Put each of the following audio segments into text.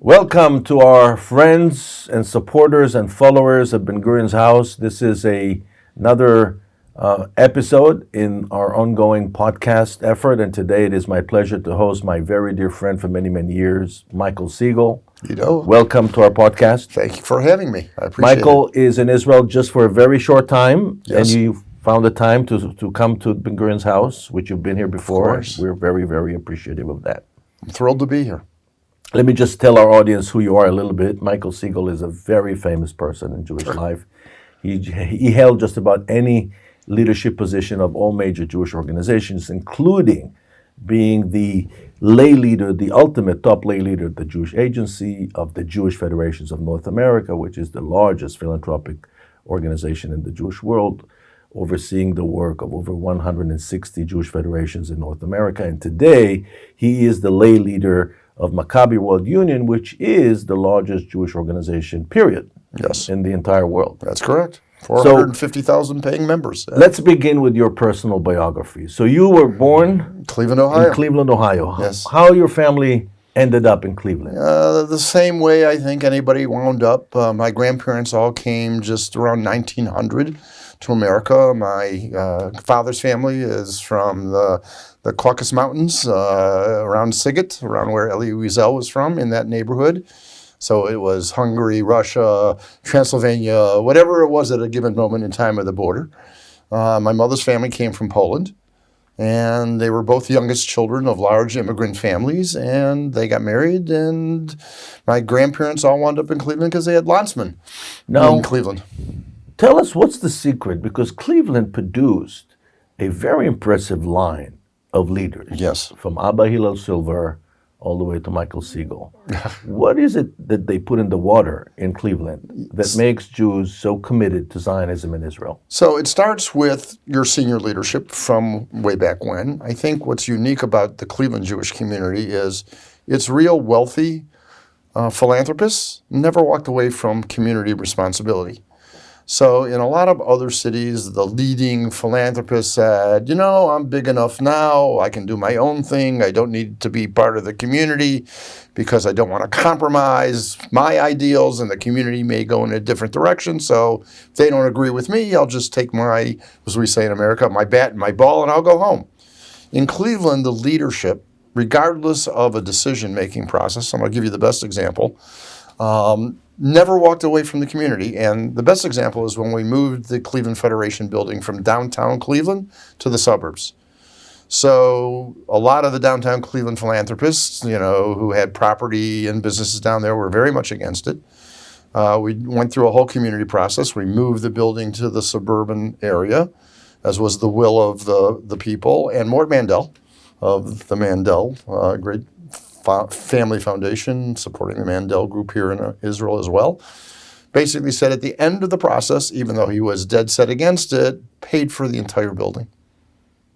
Welcome to our friends and supporters and followers of Ben-Gurion's house. This is another episode in our ongoing podcast effort, and today it is my pleasure to host my very dear friend for many, many years, Michael Siegal. Welcome to our podcast. Thank you for having me. I appreciate Michael is in Israel just for a very short time, Yes. and you found the time to come to Ben-Gurion's house, which you've been here before. Of course. We're very, very appreciative of that. I'm thrilled to be here. Let me just tell our audience who you are a little bit. Michael Siegal is a very famous person in Jewish life. He held just about any leadership position of all major Jewish organizations, including being the lay leader, the ultimate top lay leader of the Jewish Agency of the Jewish Federations of North America, which is the largest philanthropic organization in the Jewish world, overseeing the work of over 160 Jewish federations in North America. And today, he is the lay leader of Maccabi World Union, which is the largest Jewish organization, period, Yes. in the entire world. That's correct. 450,000 paying members. Let's begin with your personal biography. So you were born Cleveland, Ohio. in Cleveland, Ohio. Yes. How your family ended up in Cleveland? The same way I think anybody wound up. My grandparents all came just around 1900 to America. My father's family is from the Caucasus Mountains, around Siegal, around where Elie Wiesel was from, in that neighborhood. So it was Hungary, Russia, Transylvania, whatever it was at a given moment in time of the border. My mother's family came from Poland, and they were both youngest children of large immigrant families, and they got married, and my grandparents all wound up in Cleveland because they had landsmen in Cleveland. Tell us, what's the secret? Because Cleveland produced a very impressive line of leaders. Yes. From Abba Hillel Silver all the way to Michael Siegal. What is it that they put in the water in Cleveland that makes Jews so committed to Zionism in Israel? So it starts with your senior leadership from way back when. I think what's unique about the Cleveland Jewish community is its real wealthy philanthropists never walked away from community responsibility. So in a lot of other cities, the leading philanthropists said, I'm big enough now, I can do my own thing, I don't need to be part of the community because I don't want to compromise my ideals, and the community may go in a different direction. So if they don't agree with me, I'll just take my, as we say in America, my bat and my ball, and I'll go home. In Cleveland, the leadership, regardless of a decision-making process, I'm going to give you the best example, never walked away from the community. And the best example is when we moved the Cleveland Federation building from downtown Cleveland to the suburbs. So a lot of the downtown Cleveland philanthropists, who had property and businesses down there, were very much against it. We went through a whole community process. We moved the building to the suburban area, as was the will of the people. And Mort Mandel of the Mandel, great family foundation supporting the Mandel group here in Israel as well, basically said at the end of the process, even though he was dead set against it, paid for the entire building.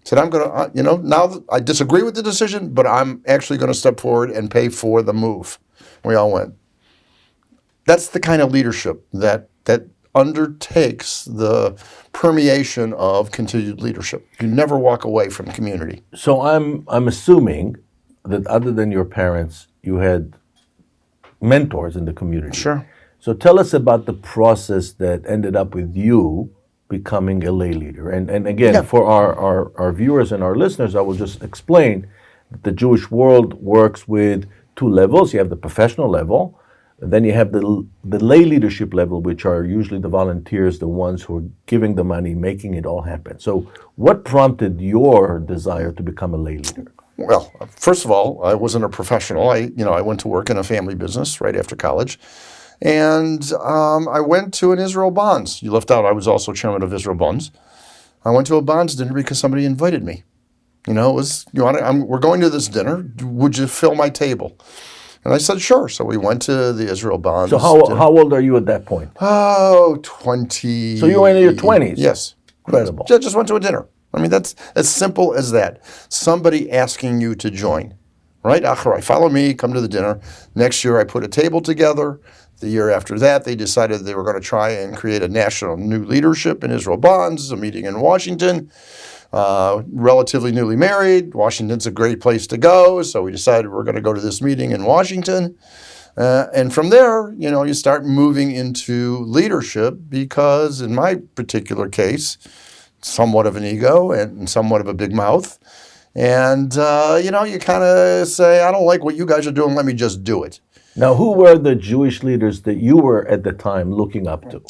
Said, I'm going to, now I disagree with the decision, but I'm actually going to step forward and pay for the move. We all went. That's the kind of leadership that undertakes the permeation of continued leadership. You never walk away from community. So I'm assuming that other than your parents, you had mentors in the community. Sure. So tell us about the process that ended up with you becoming a lay leader. And again, for our viewers and our listeners, I will just explain that the Jewish world works with two levels. You have the professional level, and then you have the lay leadership level, which are usually the volunteers, the ones who are giving the money, making it all happen. So what prompted your desire to become a lay leader? Well, first of all, I wasn't a professional. I went to work in a family business right after college. And I went to an Israel Bonds. You left out, I was also chairman of Israel Bonds. I went to a Bonds dinner because somebody invited me. It was, we're going to this dinner. Would you fill my table? And I said, sure. So we went to the Israel Bonds. So how old are you at that point? 20. So you were in your 20s? Yes. Incredible. Just went to a dinner. That's as simple as that. Somebody asking you to join, right? Aharoni, follow me, come to the dinner. Next year, I put a table together. The year after that, they decided they were going to try and create a national new leadership in Israel Bonds, a meeting in Washington. Relatively newly married. Washington's a great place to go, so we decided we're going to go to this meeting in Washington. And from there, you start moving into leadership because in my particular case, somewhat of an ego and somewhat of a big mouth. And, you kind of say, I don't like what you guys are doing. Let me just do it. Now, who were the Jewish leaders that you were at the time looking up to?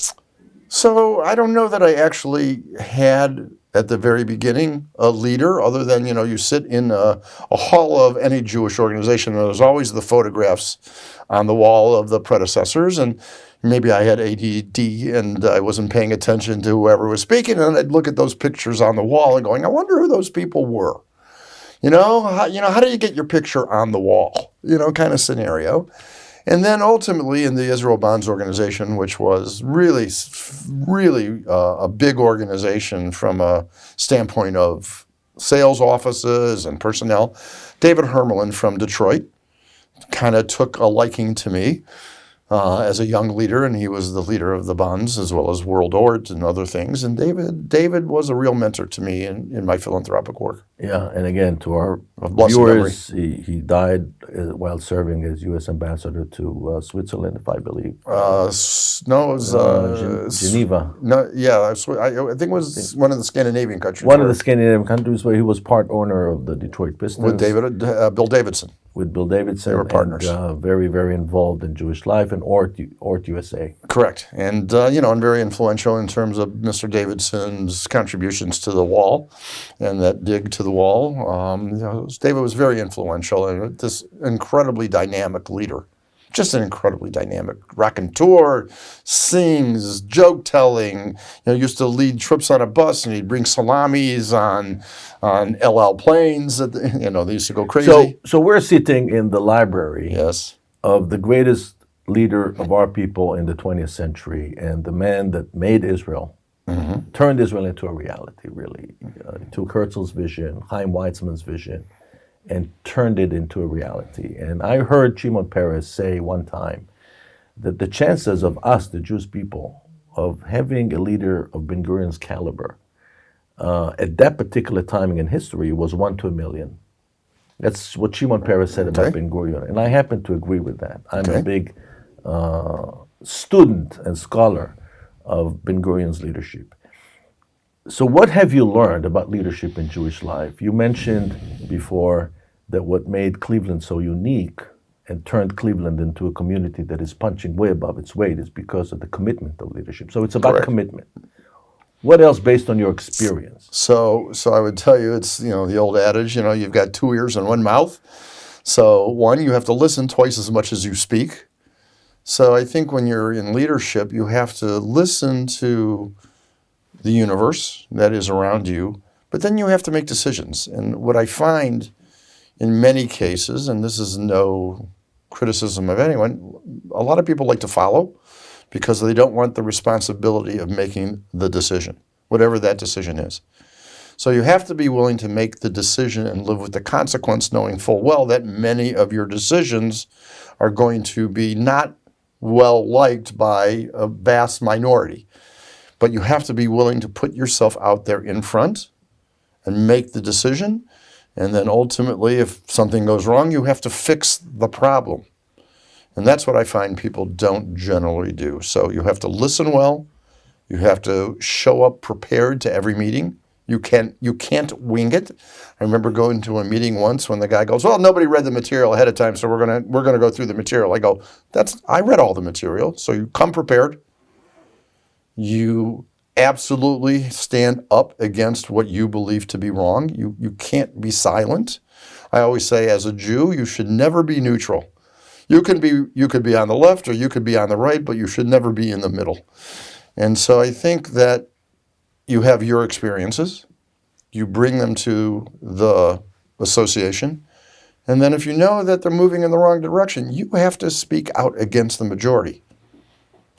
So I don't know that I actually had at the very beginning a leader other than, you sit in a hall of any Jewish organization and there's always the photographs on the wall of the predecessors. And maybe I had ADD and I wasn't paying attention to whoever was speaking. And I'd look at those pictures on the wall and going, I wonder who those people were. How do you get your picture on the wall, kind of scenario. And then ultimately in the Israel Bonds Organization, which was really, really a big organization from a standpoint of sales offices and personnel, David Hermelin from Detroit kind of took a liking to me as a young leader, and he was the leader of the Bonds as well as World Org and other things. And David was a real mentor to me in my philanthropic work. Yeah, and again, to our viewers, he died while serving as U.S. ambassador to Switzerland, if I believe. No, it was Geneva. No, yeah, I think it was one of the Scandinavian countries. One of the Scandinavian countries where he was part owner of the Detroit Pistons. With Bill Davidson. With Bill Davidson. They were partners. And, very, very involved in Jewish life and Ort USA. Correct. And, and very influential in terms of Mr. Davidson's contributions to the wall and that dig to the wall. David was very influential and this incredibly dynamic leader. Just an incredibly dynamic raconteur, sings, joke telling. Used to lead trips on a bus, and he'd bring salamis on LL planes. They used to go crazy. So we're sitting in the library yes. of the greatest leader of our people in the 20th century, and the man that made Israel, turned Israel into a reality. Really, he took Herzl's vision, Chaim Weizmann's vision, and turned it into a reality. And I heard Shimon Peres say one time that the chances of us, the Jewish people, of having a leader of Ben-Gurion's caliber at that particular timing in history was 1 to 1,000,000. That's what Shimon Peres said about Ben-Gurion. And I happen to agree with that. I'm a big student and scholar of Ben-Gurion's leadership. So what have you learned about leadership in Jewish life? You mentioned before that what made Cleveland so unique and turned Cleveland into a community that is punching way above its weight is because of the commitment of leadership. So it's about commitment. What else based on your experience? So I would tell you it's, the old adage, you've got 2 ears and 1 mouth. So one, you have to listen twice as much as you speak. So I think when you're in leadership, you have to listen to the universe that is around you, but then you have to make decisions. And what I find in many cases, and this is no criticism of anyone, a lot of people like to follow because they don't want the responsibility of making the decision, whatever that decision is. So you have to be willing to make the decision and live with the consequence, knowing full well that many of your decisions are going to be not well liked by a vast minority. But you have to be willing to put yourself out there in front and make the decision. And then ultimately, if something goes wrong, you have to fix the problem. And that's what I find people don't generally do. So you have to listen well. You have to show up prepared to every meeting. You can't wing it. I remember going to a meeting once when the guy goes, well, nobody read the material ahead of time, so we're gonna go through the material. I go, I read all the material. So you come prepared. You absolutely stand up against what you believe to be wrong. You can't be silent. I always say, as a Jew, you should never be neutral. You could be on the left or you could be on the right, but you should never be in the middle. And so I think that you have your experiences, you bring them to the association, and then if you know that they're moving in the wrong direction, you have to speak out against the majority.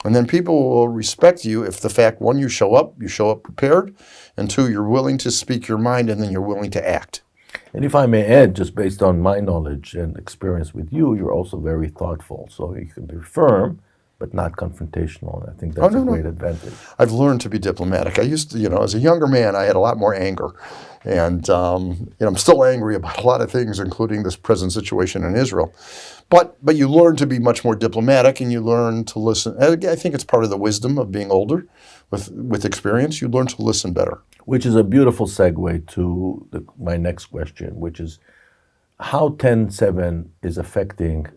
And then people will respect you if the fact, one, you show up prepared, and two, you're willing to speak your mind and then you're willing to act. And if I may add, just based on my knowledge and experience with you, you're also very thoughtful. So you can be firm, but not confrontational. And I think that's a great advantage. I've learned to be diplomatic. I used to, as a younger man, I had a lot more anger. And I'm still angry about a lot of things, including this present situation in Israel. But you learn to be much more diplomatic, and you learn to listen. I think it's part of the wisdom of being older with experience. You learn to listen better. Which is a beautiful segue to my next question, which is how 10-7 is affecting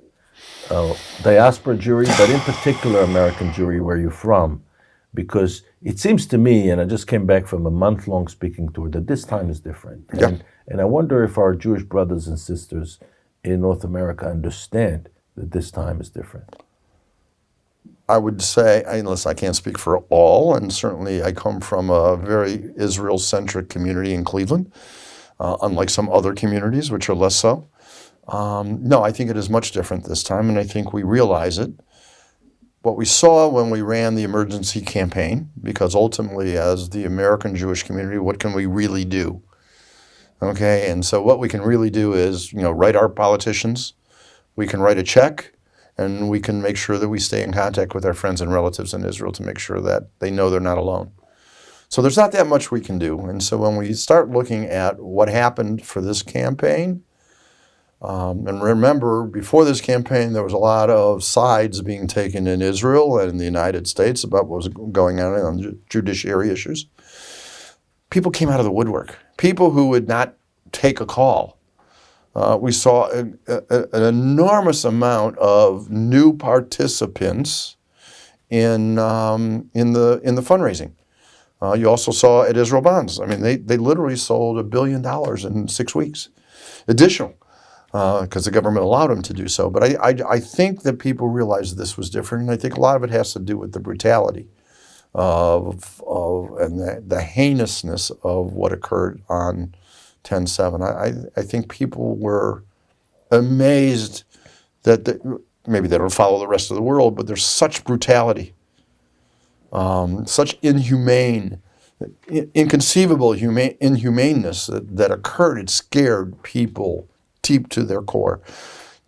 diaspora Jewry, but in particular American Jewry, where you're from. Because it seems to me, and I just came back from a month-long speaking tour, that this time is different. Yeah. And I wonder if our Jewish brothers and sisters in North America understand that this time is different. I would say, unless I can't speak for all, and certainly I come from a very Israel-centric community in Cleveland, unlike some other communities, which are less so. No, I think it is much different this time, and I think we realize it. What we saw when we ran the emergency campaign, because ultimately as the American Jewish community, what can we really do? Okay, and so what we can really do is, write our politicians, we can write a check, and we can make sure that we stay in contact with our friends and relatives in Israel to make sure that they know they're not alone. So there's not that much we can do. And so when we start looking at what happened for this campaign, and remember, before this campaign, there was a lot of sides being taken in Israel and in the United States about what was going on judiciary issues. People came out of the woodwork. People who would not take a call. We saw an enormous amount of new participants in the fundraising. You also saw at Israel Bonds. I mean, they literally sold $1 billion in 6 weeks, additional. Because the government allowed them to do so. But I think that people realized this was different, and I think a lot of it has to do with the brutality and the heinousness of what occurred on 10-7. I think people were amazed that maybe they don't follow the rest of the world, but there's such brutality, such inconceivable inhumaneness that occurred. It scared people deep to their core.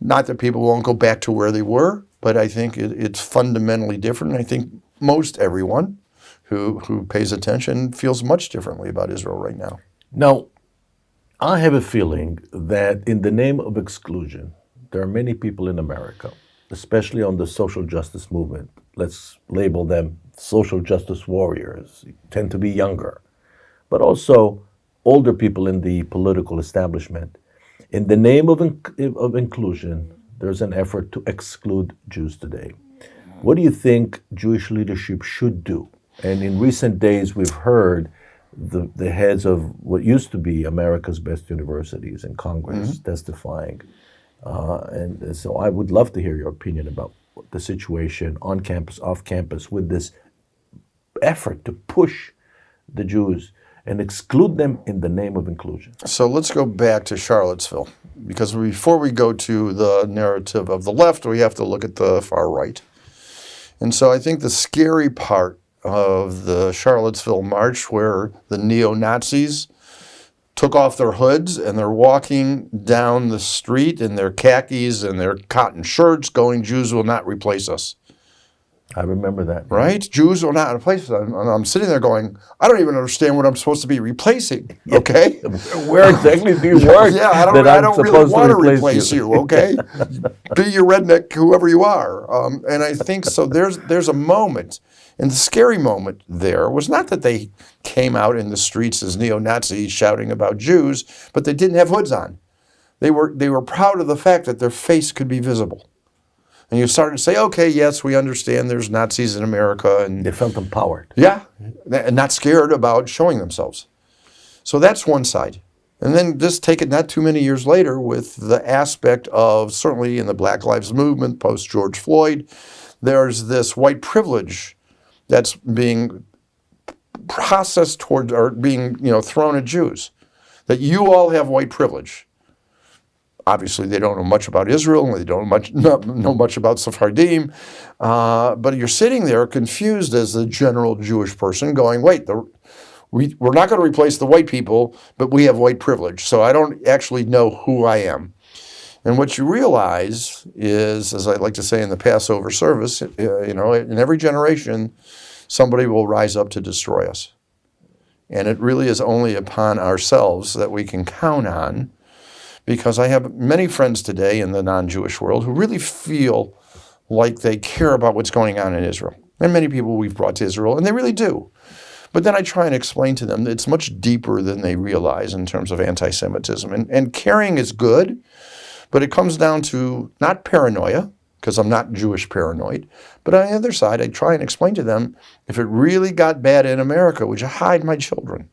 Not that people won't go back to where they were, but I think it's fundamentally different. And I think most everyone who pays attention feels much differently about Israel right now. Now, I have a feeling that in the name of exclusion, there are many people in America, especially on the social justice movement, let's label them social justice warriors, tend to be younger, but also older people in the political establishment. In the name of inclusion, there's an effort to exclude Jews today. What do you think Jewish leadership should do? And in recent days, we've heard the heads of what used to be America's best universities in Congress testifying. And so I would love to hear your opinion about the situation on campus, off campus, with this effort to push the Jews and exclude them in the name of inclusion. So let's go back to Charlottesville, because before we go to the narrative of the left, we have to look at the far right. And so I think the scary part of the Charlottesville march, where the neo-Nazis took off their hoods and they're walking down the street in their khakis and their cotton shirts going, "Jews will not replace us." I remember that. Right? Jews will not replace us. And I'm sitting there going, I don't even understand what I'm supposed to be replacing, okay? Where exactly do you work? Yeah, I don't really want to replace you, okay? Be your redneck, whoever you are. And I think so there's a moment, and the scary moment there was not that they came out in the streets as neo-Nazis shouting about Jews, but they didn't have hoods on. They were proud of the fact that their face could be visible. And you started to say, okay, yes, we understand there's Nazis in America. And they felt empowered. Yeah, and not scared about showing themselves. So that's one side. And then just take it not too many years later with the aspect of, certainly in the Black Lives Movement, post-George Floyd, there's this white privilege that's being processed towards, or being thrown at Jews, that you all have white privilege. Obviously, they don't know much about Israel, and they don't know much about Sephardim, but you're sitting there confused as the general Jewish person going, wait, we're not going to replace the white people, but we have white privilege, so I don't actually know who I am. And what you realize is, as I like to say in the Passover service, in every generation, somebody will rise up to destroy us. And it really is only upon ourselves that we can count on, because I have many friends today in the non-Jewish world who really feel like they care about what's going on in Israel. And many people we've brought to Israel, and they really do. But then I try and explain to them that it's much deeper than they realize in terms of anti-Semitism. And caring is good, but it comes down to not paranoia, because I'm not Jewish paranoid, but on the other side, I try and explain to them, if it really got bad in America, would you hide my children?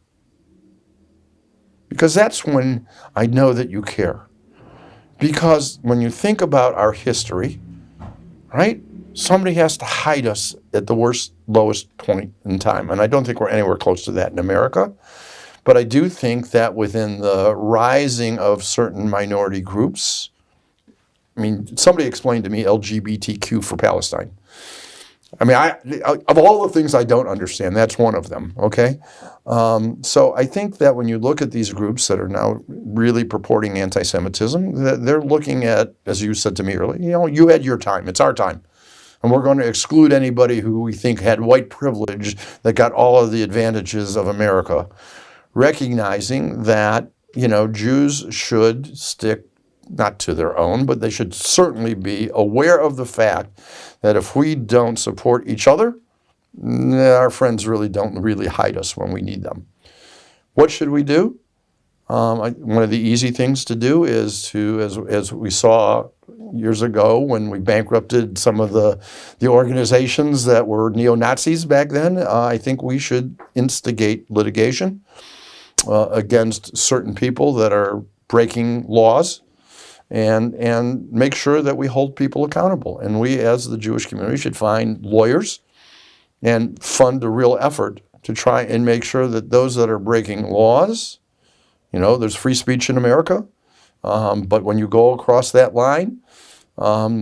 Because that's when I know that you care. Because when you think about our history, right, somebody has to hide us at the worst, lowest point in time. And I don't think we're anywhere close to that in America. But I do think that within the rising of certain minority groups, I mean, somebody explained to me LGBTQ for Palestine. I mean, of all the things I don't understand, that's one of them, okay? So I think that when you look at these groups that are now really purporting anti-Semitism, that they're looking at, as you said to me earlier, you had your time, it's our time. And we're going to exclude anybody who we think had white privilege that got all of the advantages of America, recognizing that, Jews should stick not to their own, but they should certainly be aware of the fact that if we don't support each other, our friends don't really hide us when we need them. What should we do? One of the easy things to do is to, as we saw years ago when we bankrupted some of the organizations that were neo-Nazis back then, I think we should instigate litigation against certain people that are breaking laws, and make sure that we hold people accountable. And we, as the Jewish community, should find lawyers and fund a real effort to try and make sure that those that are breaking laws, there's free speech in America, but when you go across that line,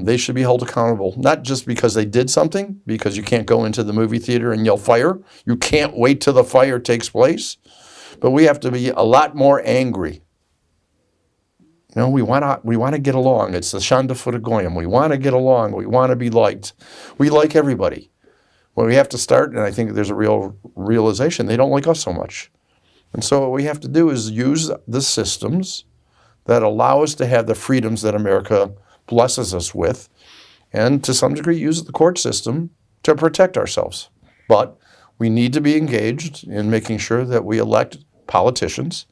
they should be held accountable, not just because they did something, because you can't go into the movie theater and yell fire. You can't wait till the fire takes place, but we have to be a lot more angry. We want to get along. It's the Shanda Fut Goyim. We want to get along. We want to be liked. We like everybody. Well, we have to start, and I think there's a real realization, they don't like us so much. And so what we have to do is use the systems that allow us to have the freedoms that America blesses us with, and to some degree use the court system to protect ourselves. But we need to be engaged in making sure that we elect politicians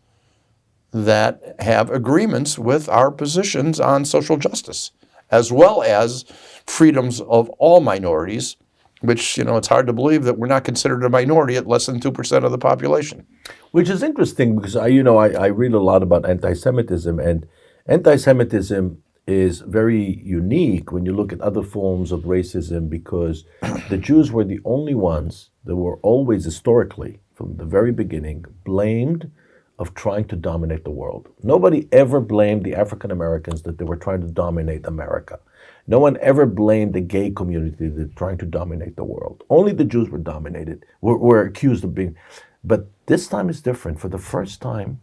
that have agreements with our positions on social justice, as well as freedoms of all minorities, which, it's hard to believe that we're not considered a minority at less than 2% of the population. Which is interesting because, I read a lot about anti-Semitism, and anti-Semitism is very unique when you look at other forms of racism, because the Jews were the only ones that were always historically, from the very beginning, blamed of trying to dominate the world. Nobody ever blamed the African Americans that they were trying to dominate America. No one ever blamed the gay community that were trying to dominate the world. Only the Jews were dominated, were accused of being. But this time is different. For the first time,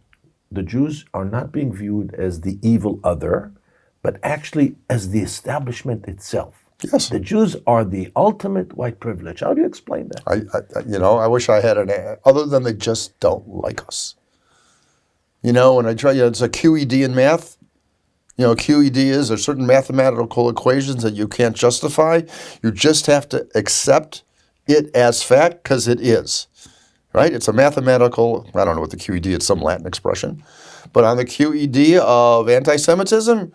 the Jews are not being viewed as the evil other, but actually as the establishment itself. Yes. The Jews are the ultimate white privilege. How do you explain that? I wish I had other than they just don't like us. When I try, it's a QED in math. QED is there's certain mathematical equations that you can't justify. You just have to accept it as fact because it is, right? It's a mathematical, I don't know what the QED is, it's some Latin expression. But on the QED of anti-Semitism,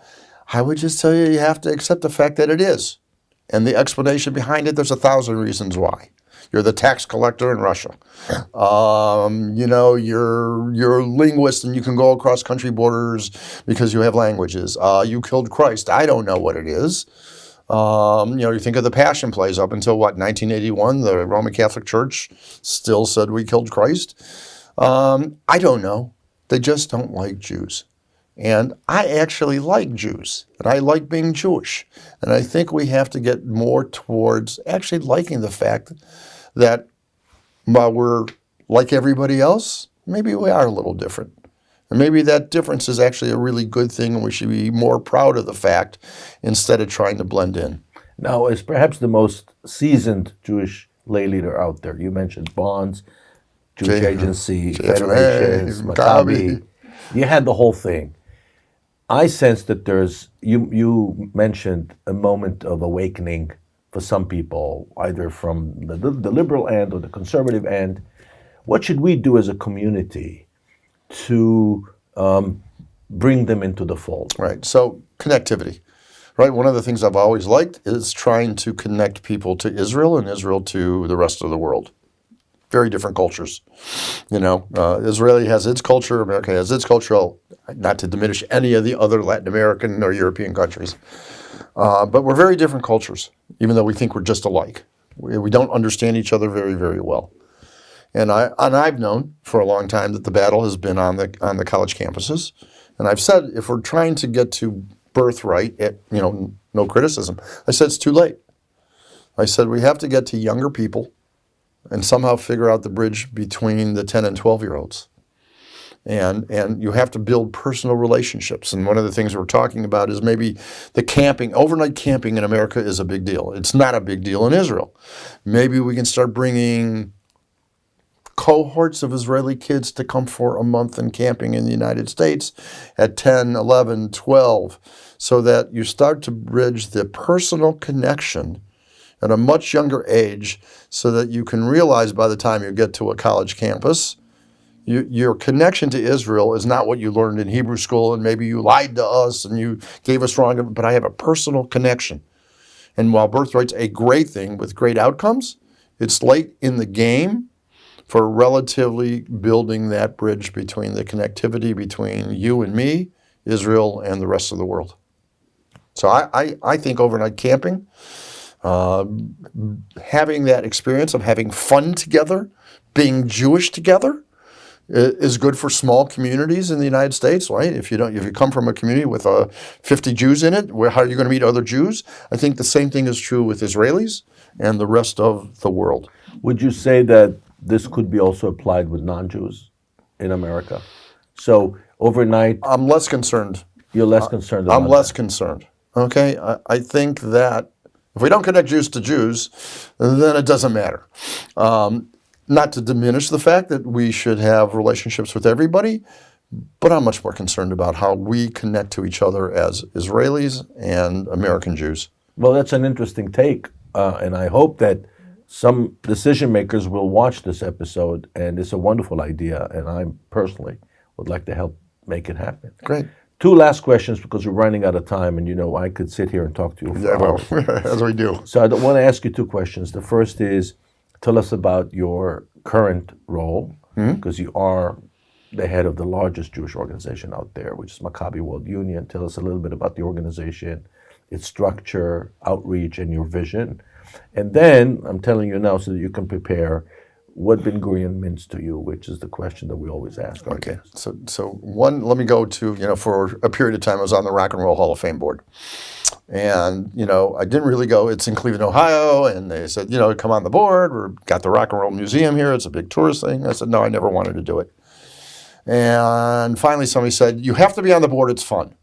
I would just tell you have to accept the fact that it is. And the explanation behind it, there's 1,000 reasons why. You're the tax collector in Russia. You're a linguist and you can go across country borders because you have languages. You killed Christ. I don't know what it is. You think of the Passion plays up until 1981, the Roman Catholic Church still said we killed Christ. I don't know. They just don't like Jews. And I actually like Jews, and I like being Jewish. And I think we have to get more towards actually liking the fact that while we're like everybody else, maybe we are a little different. And maybe that difference is actually a really good thing, and we should be more proud of the fact instead of trying to blend in. Now, as perhaps the most seasoned Jewish lay leader out there, you mentioned Bonds, Jewish Agency, Federations, Maccabi. You had the whole thing. I sense that you mentioned a moment of awakening for some people, either from the liberal end or the conservative end. What should we do as a community to bring them into the fold? Right. So connectivity. Right. One of the things I've always liked is trying to connect people to Israel and Israel to the rest of the world. Very different cultures. Israeli has its culture, America has its culture, not to diminish any of the other Latin American or European countries. But we're very different cultures, even though we think we're just alike. We don't understand each other very, very well. And I've known for a long time that the battle has been on the college campuses. And I've said, if we're trying to get to birthright, no criticism, I said it's too late. I said we have to get to younger people and somehow figure out the bridge between the 10 and 12-year-olds. And you have to build personal relationships. And one of the things we're talking about is maybe the camping. Overnight camping in America is a big deal. It's not a big deal in Israel. Maybe we can start bringing cohorts of Israeli kids to come for a month in camping in the United States at 10, 11, 12, so that you start to bridge the personal connection at a much younger age, so that you can realize by the time you get to a college campus, your connection to Israel is not what you learned in Hebrew school, and maybe you lied to us and you gave us wrong, but I have a personal connection. And while birthright's a great thing with great outcomes, it's late in the game for relatively building that bridge between the connectivity between you and me, Israel, and the rest of the world. So I think overnight camping, having that experience of having fun together, being Jewish together, is good for small communities in the United States, right? If you come from a community with 50 Jews in it, how are you going to meet other Jews? I think the same thing is true with Israelis and the rest of the world. Would you say that this could be also applied with non-Jews in America? So overnight, I'm less concerned. You're less concerned about I'm less concerned. Okay, I think that if we don't connect Jews to Jews, then it doesn't matter. Not to diminish the fact that we should have relationships with everybody, but I'm much more concerned about how we connect to each other as Israelis and American Jews. Well, that's an interesting take, and I hope that some decision makers will watch this episode, and it's a wonderful idea, and I personally would like to help make it happen. Great. Two last questions, because we're running out of time, and I could sit here and talk to you for hours. As we do. So I want to ask you two questions. The first is, tell us about your current role, because you are the head of the largest Jewish organization out there, which is Maccabi World Union. Tell us a little bit about the organization, its structure, outreach, and your vision. And then, I'm telling you now so that you can prepare, what Ben-Gurion means to you, which is the question that we always ask our guests. So one, let me go to, for a period of time, I was on the Rock and Roll Hall of Fame board. And, I didn't really go. It's in Cleveland, Ohio. And they said, come on the board. We've got the Rock and Roll Museum here. It's a big tourist thing. I said, no, I never wanted to do it. And finally somebody said, you have to be on the board. It's fun.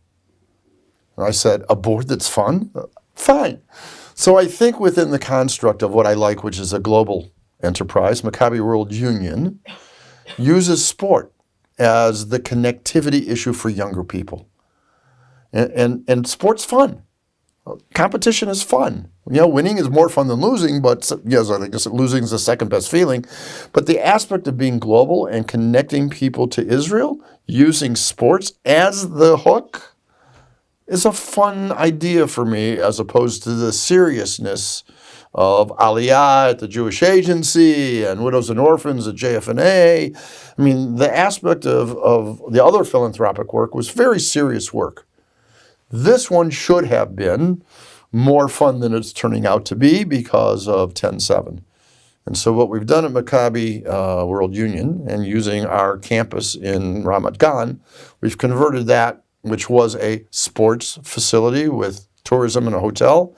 And I said, a board that's fun? Fine. So I think within the construct of what I like, which is a global enterprise, Maccabi World Union uses sport as the connectivity issue for younger people. And sport's fun. Competition is fun. Winning is more fun than losing, but yes, I guess losing is the second best feeling. But the aspect of being global and connecting people to Israel using sports as the hook is a fun idea for me, as opposed to the seriousness of Aliyah at the Jewish Agency and Widows and Orphans at JFNA. I mean, the aspect of the other philanthropic work was very serious work. This one should have been more fun than it's turning out to be because of 10-7. And so what we've done at Maccabi World Union, and using our campus in Ramat Gan, we've converted that, which was a sports facility with tourism and a hotel,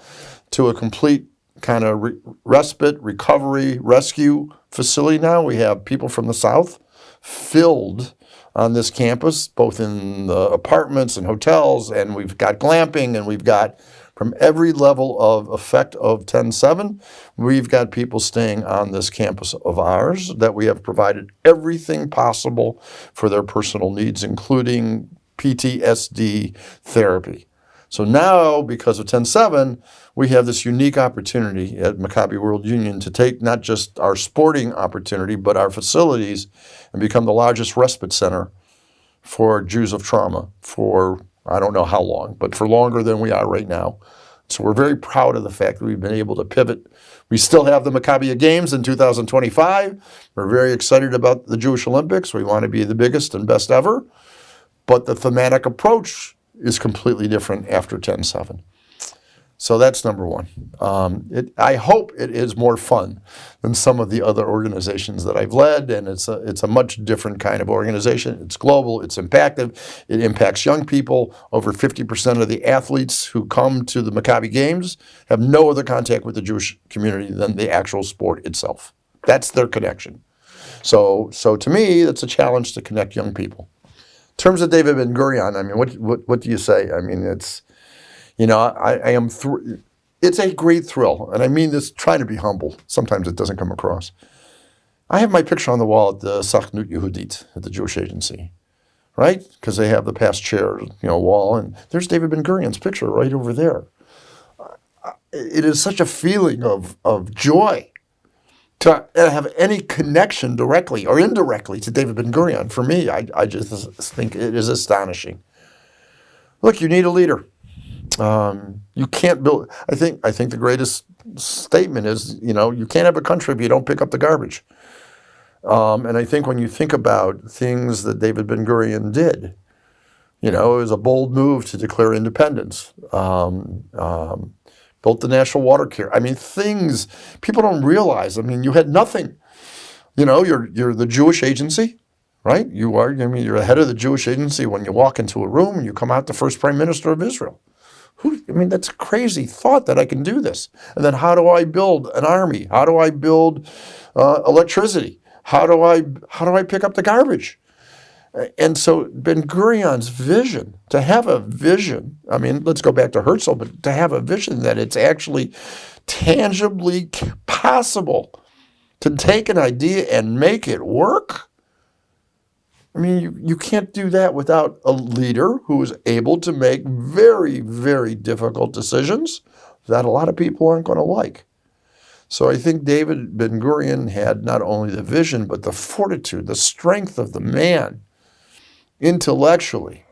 to a complete kind of respite, recovery, rescue facility now. We have people from the South filled on this campus, both in the apartments and hotels, and we've got glamping, and we've got from every level of effect of 10-7, we've got people staying on this campus of ours that we have provided everything possible for their personal needs, including PTSD therapy. So now, because of 10-7, we have this unique opportunity at Maccabi World Union to take not just our sporting opportunity, but our facilities and become the largest respite center for Jews of trauma for, I don't know how long, but for longer than we are right now. So we're very proud of the fact that we've been able to pivot. We still have the Maccabi Games in 2025. We're very excited about the Jewish Olympics. We want to be the biggest and best ever. But the thematic approach is completely different after 10-7. So that's number one. I hope it is more fun than some of the other organizations that I've led, and it's a much different kind of organization. It's global, it's impactful, it impacts young people. Over 50% of the athletes who come to the Maccabi Games have no other contact with the Jewish community than the actual sport itself. That's their connection. So to me, that's a challenge to connect young people. In terms of David Ben-Gurion, I mean, what do you say? I mean, it's, I am, it's a great thrill. And I mean this trying to be humble. Sometimes it doesn't come across. I have my picture on the wall at the Sachnut Yehudit, at the Jewish Agency, right? Because they have the past chair, wall. And there's David Ben-Gurion's picture right over there. It is such a feeling of joy to have any connection directly or indirectly to David Ben-Gurion. For me, I just think it is astonishing. Look, you need a leader. You can't build. I think the greatest statement is, you can't have a country if you don't pick up the garbage. And I think when you think about things that David Ben-Gurion did, it was a bold move to declare independence. Built the national water care. I mean, things people don't realize. I mean, you had nothing. You're the Jewish Agency, right? You're the head of the Jewish Agency. When you walk into a room and you come out the first Prime Minister of Israel. That's a crazy thought that I can do this. And then how do I build an army? How do I build electricity? How do I pick up the garbage? And so Ben-Gurion's vision, to have a vision, let's go back to Herzl, but to have a vision that it's actually tangibly possible to take an idea and make it work. You can't do that without a leader who is able to make very, very difficult decisions that a lot of people aren't going to like. So I think David Ben-Gurion had not only the vision, but the fortitude, the strength of the man, intellectually,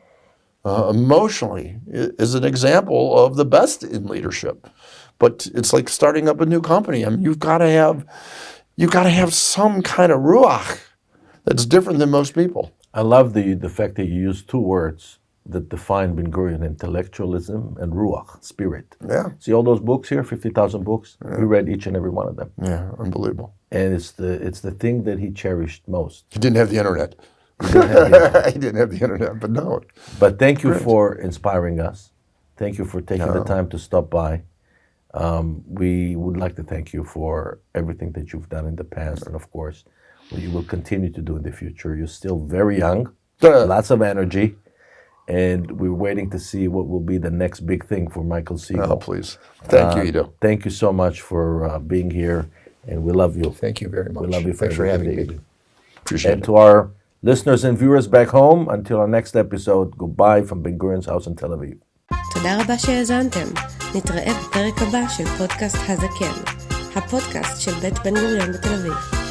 emotionally, is an example of the best in leadership. But it's like starting up a new company. You've got to have some kind of ruach that's different than most people. I love the fact that you use two words that define Ben-Gurion: intellectualism and ruach, spirit. Yeah. See all those books here, 50,000 books? Yeah. We read each and every one of them. Yeah, unbelievable. And it's the thing that he cherished most. He didn't have the internet. He didn't have the internet, but no. But thank you for inspiring us. Thank you for taking the time to stop by. We would like to thank you for everything that you've done in the past, and of course, what you will continue to do in the future. You're still very young, lots of energy, and we're waiting to see what will be the next big thing for Michael Siegal. Oh, please. Thank you, Ido. Thank you so much for being here, and we love you. Thank you very much. We love you. Thanks for having me. Appreciate it. And to our listeners and viewers back home, until our next episode, goodbye from Ben-Gurion's house in Tel-Aviv. תודה רבה שהאזנתם. נתראה בפרק הבא של פודקאסט הזקן, הפודקאסט של בית בן-גוריון בתל אביב.